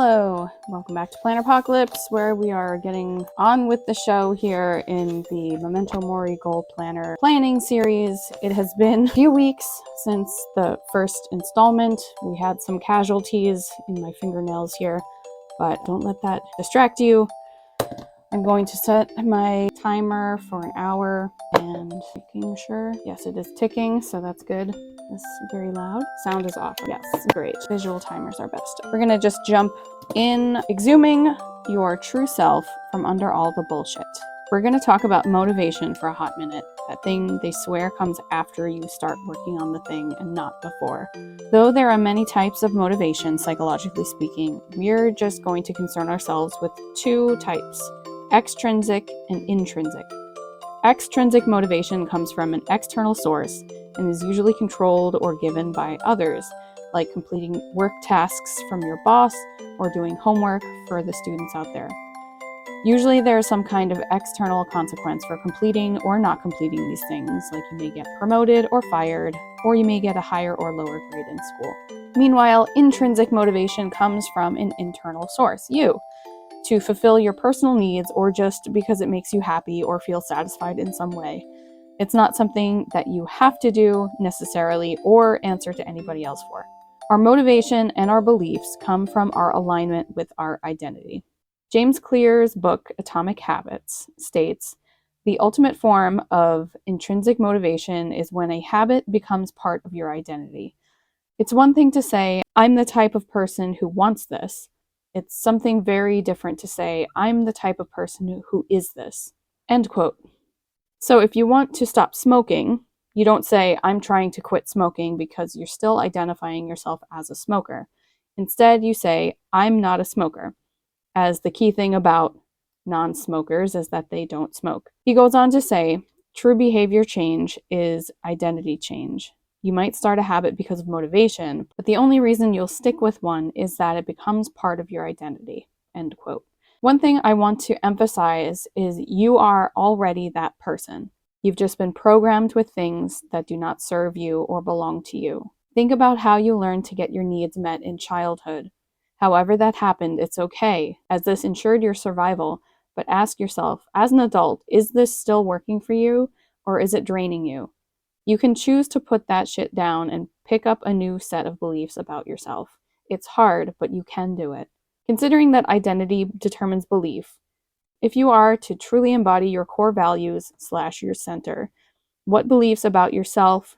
Hello, welcome back to Planner Apocalypse, where we are getting on with the show here in the Memento Mori Goal Planner planning series. It has been a few weeks since the first installment. We had some casualties in my fingernails here, but don't let that distract you. I'm going to set my timer for an hour and making sure, yes, it is ticking, so that's good. This is very loud. Sound is off. Yes, great. Visual timers are best. We're gonna just jump in, exhuming your true self from under all the bullshit. We're gonna talk about motivation for a hot minute. That thing they swear comes after you start working on the thing and not before. Though there are many types of motivation, psychologically speaking, we're just going to concern ourselves with two types: extrinsic and intrinsic. Extrinsic motivation comes from an external source and is usually controlled or given by others, like completing work tasks from your boss or doing homework for the students out there. Usually there is some kind of external consequence for completing or not completing these things, like you may get promoted or fired, or you may get a higher or lower grade in school. Meanwhile, intrinsic motivation comes from an internal source, you, to fulfill your personal needs or just because it makes you happy or feel satisfied in some way. It's not something that you have to do necessarily or answer to anybody else for. Our motivation and our beliefs come from our alignment with our identity. James Clear's book, Atomic Habits, states, "The ultimate form of intrinsic motivation is when a habit becomes part of your identity. It's one thing to say, I'm the type of person who wants this. It's something very different to say, I'm the type of person who is this." End quote. So if you want to stop smoking, you don't say, I'm trying to quit smoking, because you're still identifying yourself as a smoker. Instead, you say, I'm not a smoker, as the key thing about non-smokers is that they don't smoke. He goes on to say, true behavior change is identity change. You might start a habit because of motivation, but the only reason you'll stick with one is that it becomes part of your identity. End quote. One thing I want to emphasize is you are already that person. You've just been programmed with things that do not serve you or belong to you. Think about how you learned to get your needs met in childhood. However that happened, it's okay, as this ensured your survival, but ask yourself, as an adult, is this still working for you, or is it draining you? You can choose to put that shit down and pick up a new set of beliefs about yourself. It's hard, but you can do it. Considering that identity determines belief, if you are to truly embody your core values / your center, what beliefs about yourself,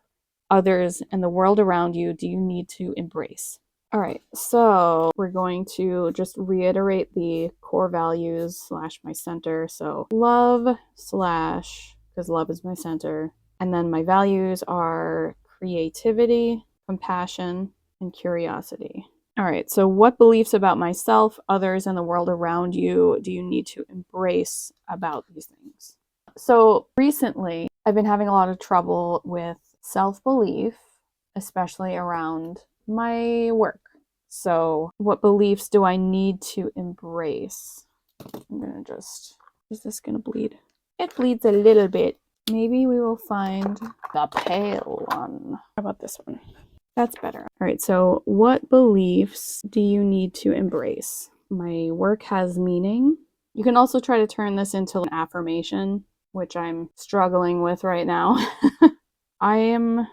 others, and the world around you do you need to embrace? All right, so we're going to just reiterate the core values / my center. So love / because love is my center. And then my values are creativity, compassion, and curiosity. All right, so what beliefs about myself, others, and the world around you do you need to embrace about these things? So recently, I've been having a lot of trouble with self-belief, especially around my work. So what beliefs do I need to embrace? I'm gonna just, is this gonna bleed? It bleeds a little bit. Maybe we will find the pale one. How about this one? That's better. All right, so what beliefs do you need to embrace? My work has meaning. You can also try to turn this into an affirmation, which I'm struggling with right now. I'm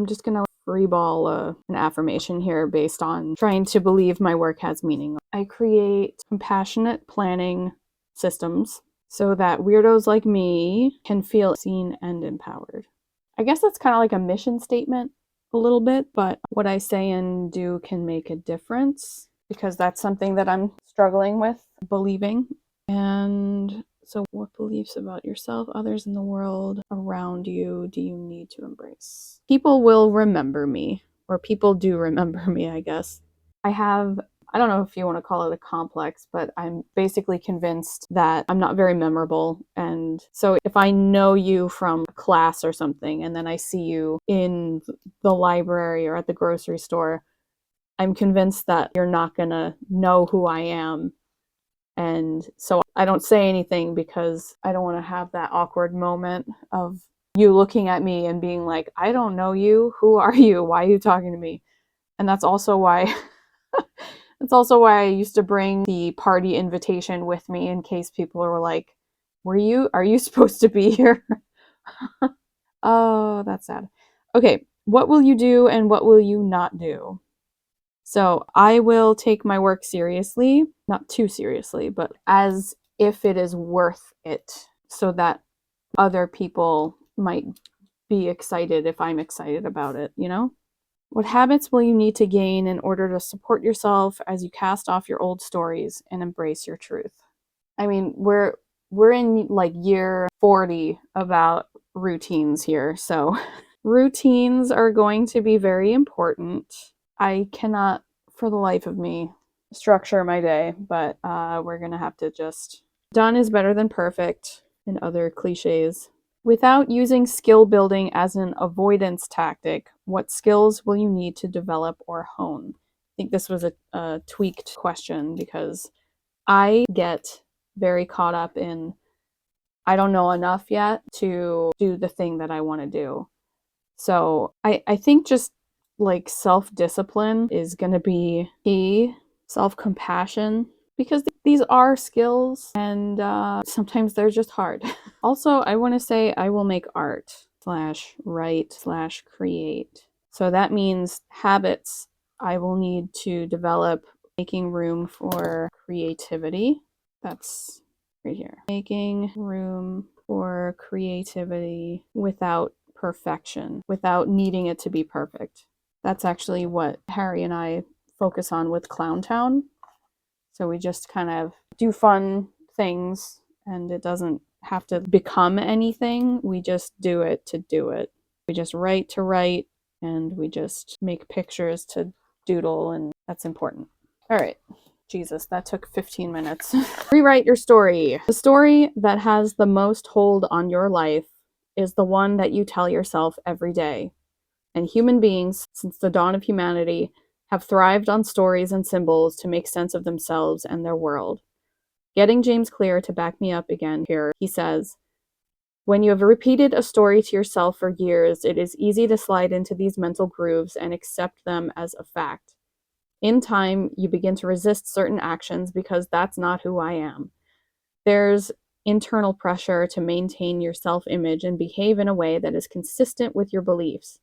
just gonna freeball an affirmation here based on trying to believe my work has meaning. I create compassionate planning systems so that weirdos like me can feel seen and empowered. I guess that's kind of like a mission statement a little bit, but what I say and do can make a difference, because that's something that I'm struggling with believing. And so what beliefs about yourself, others, in the world around you do you need to embrace? People will remember me, or people do remember me, I guess. I don't know if you want to call it a complex, but I'm basically convinced that I'm not very memorable. And so if I know you from a class or something, and then I see you in the library or at the grocery store, I'm convinced that you're not going to know who I am. And so I don't say anything because I don't want to have that awkward moment of you looking at me and being like, I don't know you. Who are you? Why are you talking to me? And that's also why It's also why I used to bring the party invitation with me in case people were like, are you supposed to be here? Oh, that's sad. Okay, what will you do and what will you not do? So I will take my work seriously, not too seriously, but as if it is worth it, so that other people might be excited if I'm excited about it, you know? What habits will you need to gain in order to support yourself as you cast off your old stories and embrace your truth? I mean, we're in like year 40 about routines here, so routines are going to be very important. I cannot, for the life of me, structure my day, but we're gonna have to just. Done is better than perfect, and other cliches. Without using skill building as an avoidance tactic, what skills will you need to develop or hone? I think this was a tweaked question because I get very caught up in, I don't know enough yet to do the thing that I want to do. So I think just like self-discipline is going to be key, self-compassion, because these are skills and sometimes they're just hard. Also, I want to say I will make art slash write slash create. So that means habits I will need to develop, making room for creativity. That's right here. Making room for creativity without perfection, without needing it to be perfect. That's actually what Harry and I focus on with Clowntown. So we just kind of do fun things and it doesn't have to become anything. We just do it to do it. We just write to write and we just make pictures to doodle, and that's important. All right. Jesus, that took 15 minutes. Rewrite your story. The story that has the most hold on your life is the one that you tell yourself every day. And human beings, since the dawn of humanity, have thrived on stories and symbols to make sense of themselves and their world. Getting James Clear to back me up again here, he says, when you have repeated a story to yourself for years, it is easy to slide into these mental grooves and accept them as a fact. In time, you begin to resist certain actions because that's not who I am. There's internal pressure to maintain your self-image and behave in a way that is consistent with your beliefs.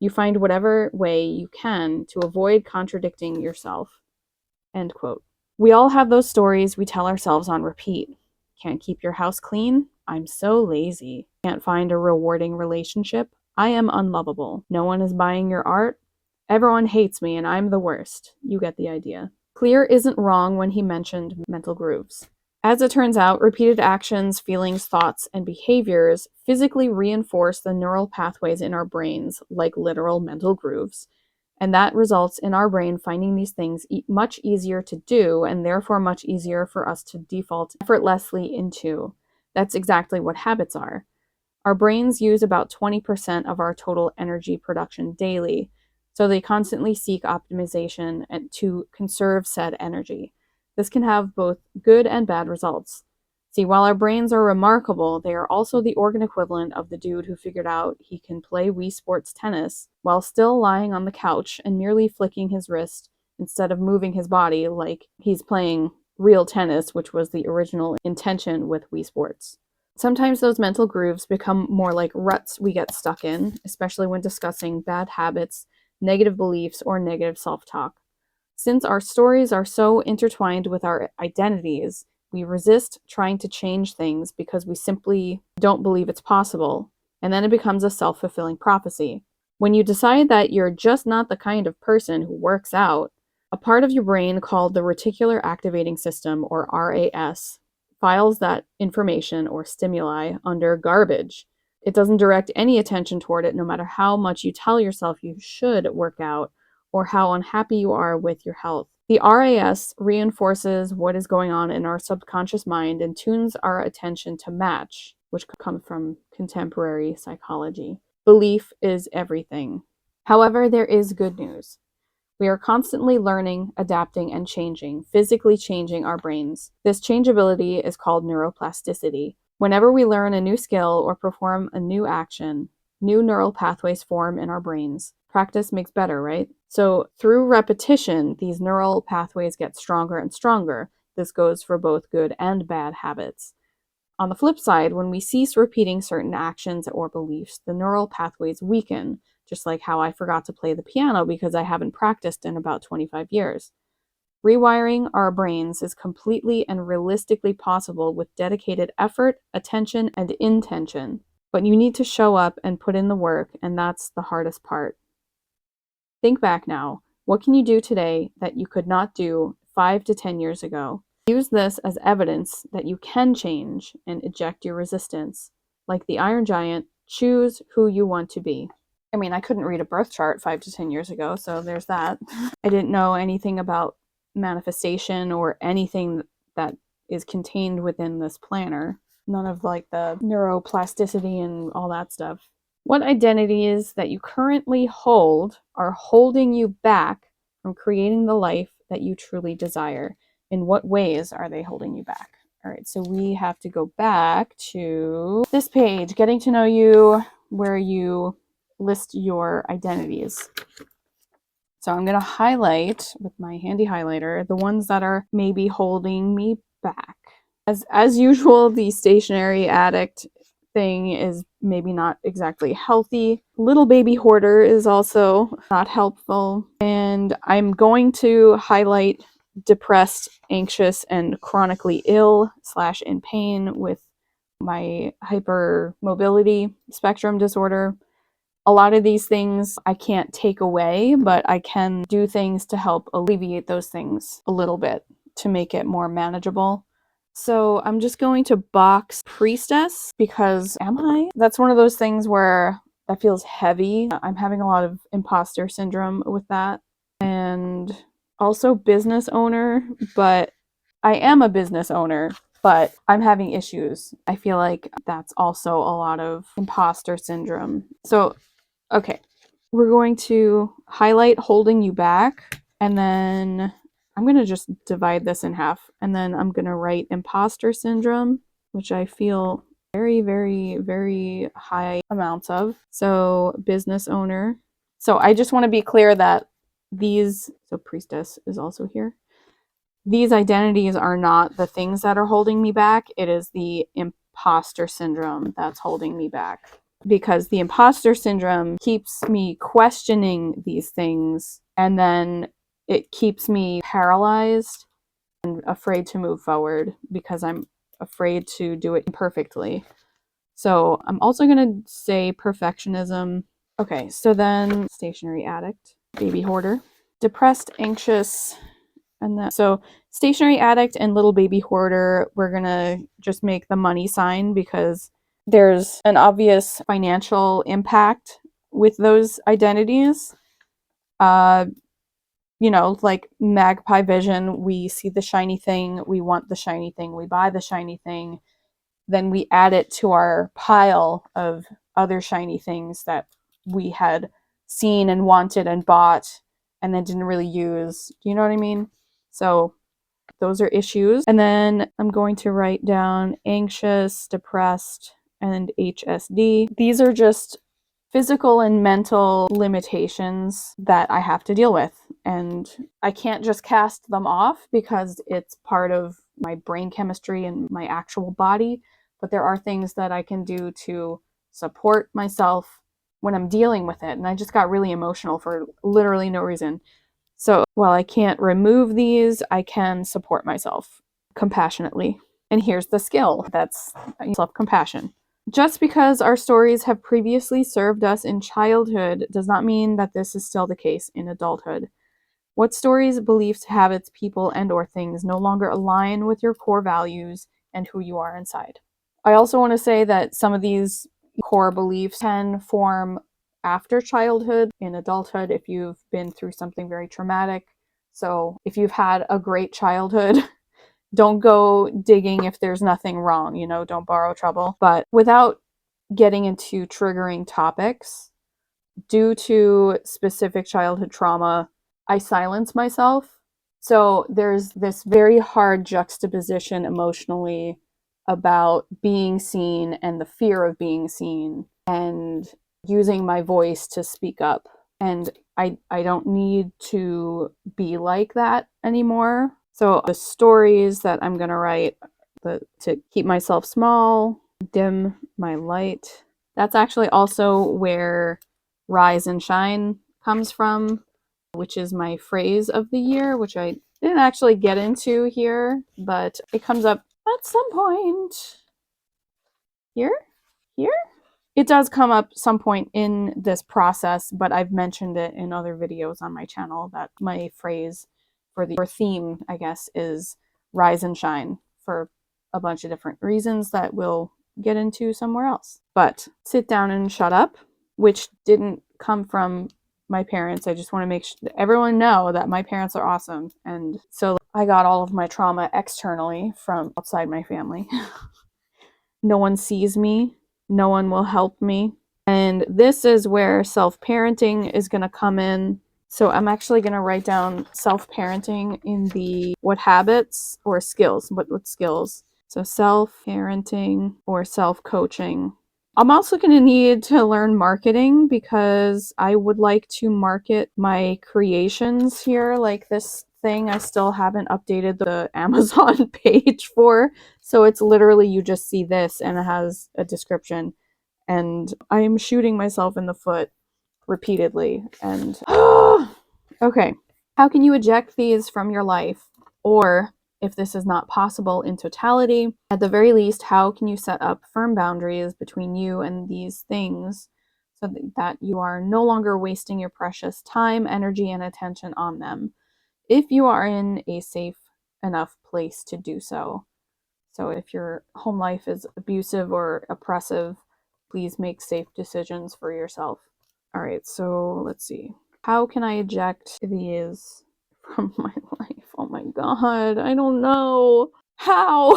You find whatever way you can to avoid contradicting yourself. End quote. We all have those stories we tell ourselves on repeat. Can't keep your house clean? I'm so lazy. Can't find a rewarding relationship? I am unlovable. No one is buying your art? Everyone hates me and I'm the worst. You get the idea. Clear isn't wrong when he mentioned mental grooves. As it turns out, repeated actions, feelings, thoughts, and behaviors physically reinforce the neural pathways in our brains, like literal mental grooves. And that results in our brain finding these things much easier to do, and therefore much easier for us to default effortlessly into. That's exactly what habits are. Our brains use about 20% of our total energy production daily, so they constantly seek optimization and to conserve said energy. This can have both good and bad results. See, while our brains are remarkable, they are also the organ equivalent of the dude who figured out he can play Wii Sports tennis while still lying on the couch and merely flicking his wrist instead of moving his body like he's playing real tennis, which was the original intention with Wii Sports. Sometimes those mental grooves become more like ruts we get stuck in, especially when discussing bad habits, negative beliefs, or negative self-talk. Since our stories are so intertwined with our identities, we resist trying to change things because we simply don't believe it's possible, and then it becomes a self-fulfilling prophecy. When you decide that you're just not the kind of person who works out, a part of your brain called the reticular activating system, or RAS, files that information or stimuli under garbage. It doesn't direct any attention toward it no matter how much you tell yourself you should work out or how unhappy you are with your health. The RAS reinforces what is going on in our subconscious mind and tunes our attention to match, which comes from contemporary psychology. Belief is everything. However, there is good news. We are constantly learning, adapting, and changing, physically changing our brains. This changeability is called neuroplasticity. Whenever we learn a new skill or perform a new action, new neural pathways form in our brains. Practice makes better, right? So through repetition, these neural pathways get stronger and stronger. This goes for both good and bad habits. On the flip side, when we cease repeating certain actions or beliefs, the neural pathways weaken, just like how I forgot to play the piano because I haven't practiced in about 25 years. Rewiring our brains is completely and realistically possible with dedicated effort, attention, and intention. But you need to show up and put in the work, and that's the hardest part. Think back now. What can you do today that you could not do 5 to 10 years ago? Use this as evidence that you can change and eject your resistance. Like the Iron Giant, choose who you want to be. I mean, I couldn't read a birth chart 5 to 10 years ago, so there's that. I didn't know anything about manifestation or anything that is contained within this planner. None of like the neuroplasticity and all that stuff. What identities that you currently hold are holding you back from creating the life that you truly desire? In what ways are they holding you back? All right, so we have to go back to this page, getting to know you, where you list your identities. So I'm going to highlight with my handy highlighter the ones that are maybe holding me back. As usual, the stationary addict thing is maybe not exactly healthy. Little baby hoarder is also not helpful. And I'm going to highlight depressed, anxious, and chronically ill / in pain with my hypermobility spectrum disorder. A lot of these things I can't take away, but I can do things to help alleviate those things a little bit to make it more manageable. So I'm just going to box priestess because that's one of those things where that feels heavy. I'm having a lot of imposter syndrome with that. And also business owner, but I am a business owner, but I'm having issues. I feel like that's also a lot of imposter syndrome. So, okay, we're going to highlight holding you back, and then I'm going to just divide this in half, and then I'm going to write imposter syndrome, which I feel very, very, very high amounts of. So business owner. So I just want to be clear that so priestess is also here. These identities are not the things that are holding me back. It is the imposter syndrome that's holding me back. Because the imposter syndrome keeps me questioning these things, and then it keeps me paralyzed and afraid to move forward because I'm afraid to do it imperfectly. So I'm also going to say perfectionism. Okay, so then stationary addict, baby hoarder, depressed, anxious, and then so stationary addict and little baby hoarder, we're going to just make the money sign because there's an obvious financial impact with those identities. Like magpie vision, we see the shiny thing, we want the shiny thing, we buy the shiny thing, then we add it to our pile of other shiny things that we had seen and wanted and bought and then didn't really use. Do you know what I mean? So those are issues. And then I'm going to write down anxious, depressed, and HSD. These are just physical and mental limitations that I have to deal with. And I can't just cast them off because it's part of my brain chemistry and my actual body. But there are things that I can do to support myself when I'm dealing with it. And I just got really emotional for literally no reason. So while I can't remove these, I can support myself compassionately. And here's the skill. That's self-compassion. Just because our stories have previously served us in childhood does not mean that this is still the case in adulthood. What stories, beliefs, habits, people, and/or things no longer align with your core values and who you are inside. I also want to say that some of these core beliefs can form after childhood, in adulthood, if you've been through something very traumatic. So if you've had a great childhood, don't go digging if there's nothing wrong, don't borrow trouble. But without getting into triggering topics, due to specific childhood trauma, I silence myself. So there's this very hard juxtaposition emotionally about being seen and the fear of being seen and using my voice to speak up. and I don't need to be like that anymore. So the stories that I'm going to write, to keep myself small, dim my light, that's actually also where rise and shine comes from, which is my phrase of the year, which I didn't actually get into here, but it comes up at some point. Here? It does come up some point in this process, but I've mentioned it in other videos on my channel that my phrase for the theme, I guess, is rise and shine for a bunch of different reasons that we'll get into somewhere else. But sit down and shut up, which didn't come from my parents. I just want to make sure that everyone know that my parents are awesome. And so I got all of my trauma externally from outside my family. No one sees me. No one will help me. And this is where self-parenting is going to come in. So I'm actually going to write down self-parenting in the what habits or skills. What skills? So self-parenting or self-coaching. I'm also going to need to learn marketing because I would like to market my creations here, like this thing I still haven't updated the Amazon page for. So it's literally you just see this and it has a description. And I am shooting myself in the foot repeatedly. And okay, how can you eject these from your life? Or if this is not possible in totality, at the very least, how can you set up firm boundaries between you and these things so that you are no longer wasting your precious time, energy, and attention on them if you are in a safe enough place to do so? So if your home life is abusive or oppressive, please make safe decisions for yourself. All right, so let's see. How can I eject these from my life? Oh my god, I don't know. How?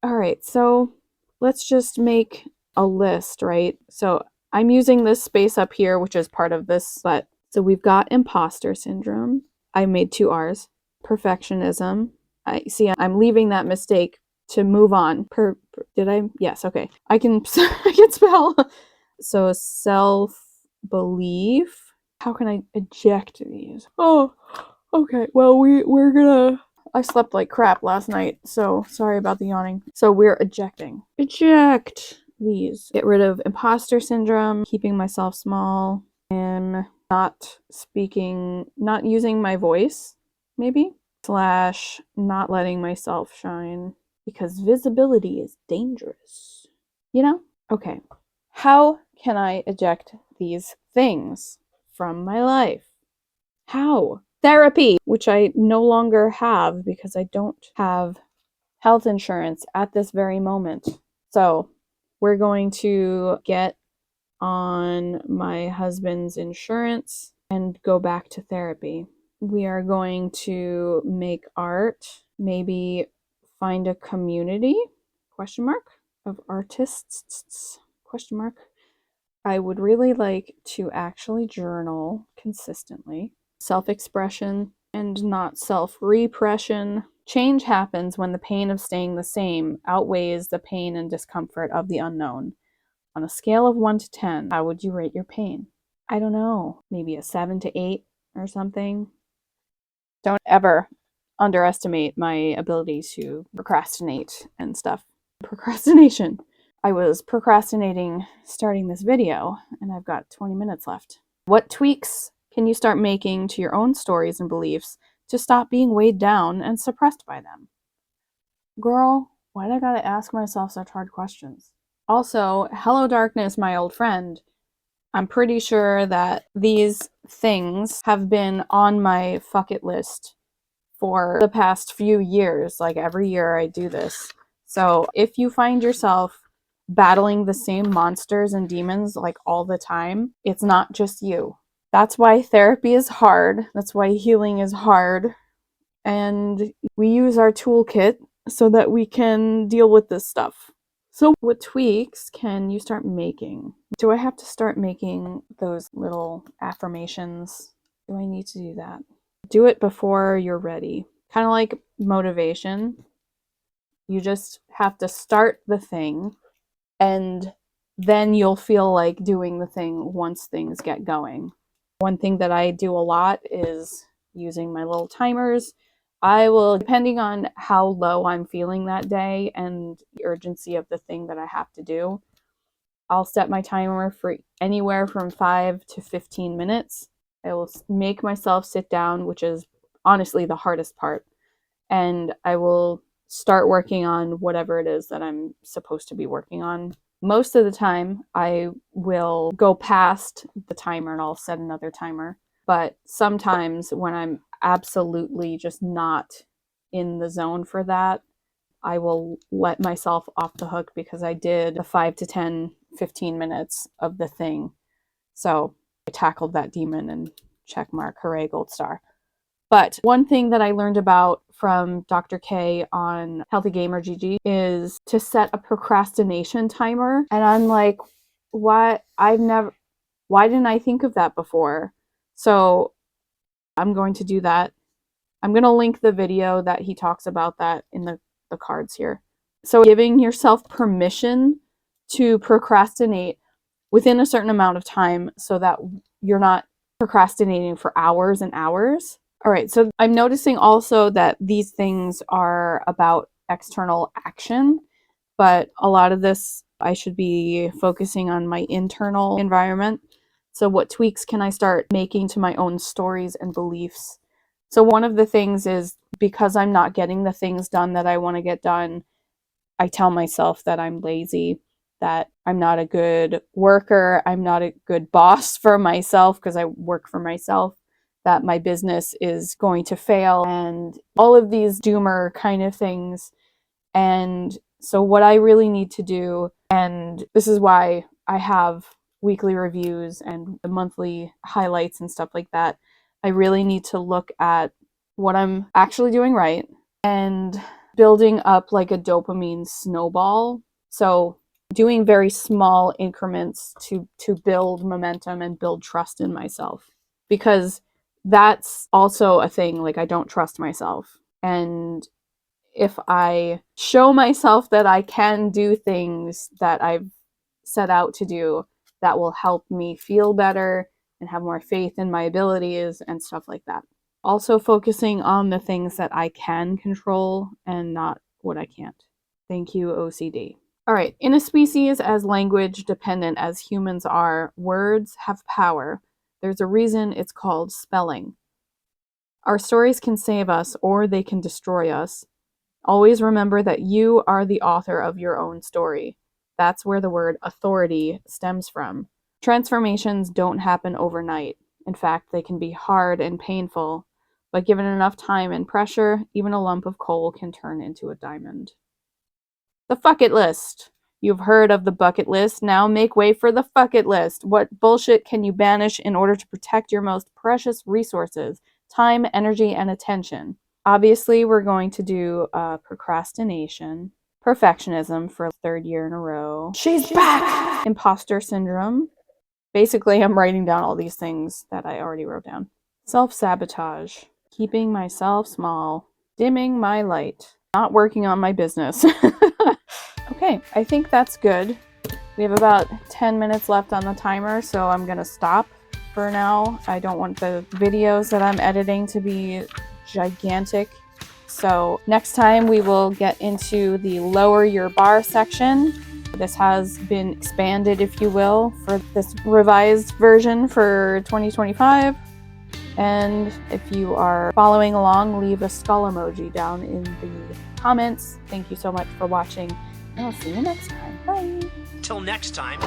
All right, so let's just make a list, right? So I'm using this space up here, which is part of this, but so we've got imposter syndrome. I made 2 R's. Perfectionism. I'm leaving that mistake to move on. Did I? Yes, okay. I can spell. So self-belief. How can I eject these? Oh, okay. Well, we're gonna. I slept like crap last night, so sorry about the yawning. So we're ejecting. Eject these. Get rid of imposter syndrome, keeping myself small, and not speaking, not using my voice, maybe, / not letting myself shine because visibility is dangerous. You know? Okay. How can I eject these things from my life? How? Therapy, which I no longer have because I don't have health insurance at this very moment. So we're going to get on my husband's insurance and go back to therapy. We are going to make art, maybe find a community, question mark, of artists, question mark. I would really like to actually journal consistently. Self-expression and not self-repression. Change happens when the pain of staying the same outweighs the pain and discomfort of the unknown. On a scale of 1 to 10, how would you rate your pain? I don't know, maybe a 7 to 8 or something. Don't ever underestimate my ability to procrastinate and stuff. Procrastination. I was procrastinating starting this video, and I've got 20 minutes left. What tweaks can you start making to your own stories and beliefs to stop being weighed down and suppressed by them? Girl, why'd I gotta ask myself such hard questions? Also, hello darkness, my old friend. I'm pretty sure that these things have been on my fuck it list for the past few years. Like every year I do this. So if you find yourself battling the same monsters and demons like all the time, it's not just you. That's why therapy is hard. That's why healing is hard. And we use our toolkit so that we can deal with this stuff. So what tweaks can you start making? Do I have to start making those little affirmations? Do I need to do that? Do it before you're ready. Kind of like motivation. You just have to start the thing and then you'll feel like doing the thing once things get going. One thing that I do a lot is using my little timers. I will, depending on how low I'm feeling that day and the urgency of the thing that I have to do, I'll set my timer for anywhere from 5 to 15 minutes. I will make myself sit down, which is honestly the hardest part, and I will start working on whatever it is that I'm supposed to be working on. Most of the time, I will go past the timer and I'll set another timer. But sometimes when I'm absolutely just not in the zone for that, I will let myself off the hook because I did the 5 to 10, 15 minutes of the thing. So I tackled that demon and check mark, hooray, gold star. But one thing that I learned about from Dr. K on Healthy Gamer GG is to set a procrastination timer. And I'm like, why didn't I think of that before? So I'm going to do that. I'm going to link the video that he talks about that in the cards here. So giving yourself permission to procrastinate within a certain amount of time so that you're not procrastinating for hours and hours. All right, so I'm noticing also that these things are about external action, but a lot of this I should be focusing on my internal environment. So what tweaks can I start making to my own stories and beliefs? So one of the things is, because I'm not getting the things done that I want to get done, I tell myself that I'm lazy, that I'm not a good worker, I'm not a good boss for myself because I work for myself, that my business is going to fail, and all of these doomer kind of things. And so what I really need to do, and this is why I have weekly reviews and the monthly highlights and stuff like that, I really need to look at what I'm actually doing right and building up like a dopamine snowball. So doing very small increments to build momentum and build trust in myself, because that's also a thing. Like, I don't trust myself, and if I show myself that I can do things that I've set out to do, that will help me feel better and have more faith in my abilities and stuff like that. Also focusing on the things that I can control and not what I can't. Thank you, OCD. All right, in a species as language dependent as humans are, words have power. There's a reason it's called spelling. Our stories can save us or they can destroy us. Always remember that you are the author of your own story. That's where the word authority stems from. Transformations don't happen overnight. In fact, they can be hard and painful, but given enough time and pressure, even a lump of coal can turn into a diamond. The bucket list. You've heard of the bucket list. Now make way for the bucket list. What bullshit can you banish in order to protect your most precious resources, time, energy, and attention? Obviously, we're going to do procrastination, perfectionism for the third year in a row. She's back! Imposter syndrome. Basically, I'm writing down all these things that I already wrote down. Self-sabotage. Keeping myself small. Dimming my light. Not working on my business. Okay, I think that's good. We have about 10 minutes left on the timer, so I'm going to stop for now. I don't want the videos that I'm editing to be gigantic. So next time we will get into the lower your bar section. This has been expanded, if you will, for this revised version for 2025. And if you are following along, leave a skull emoji down in the comments. Thank you so much for watching, and I'll see you next time. Bye! Till next time.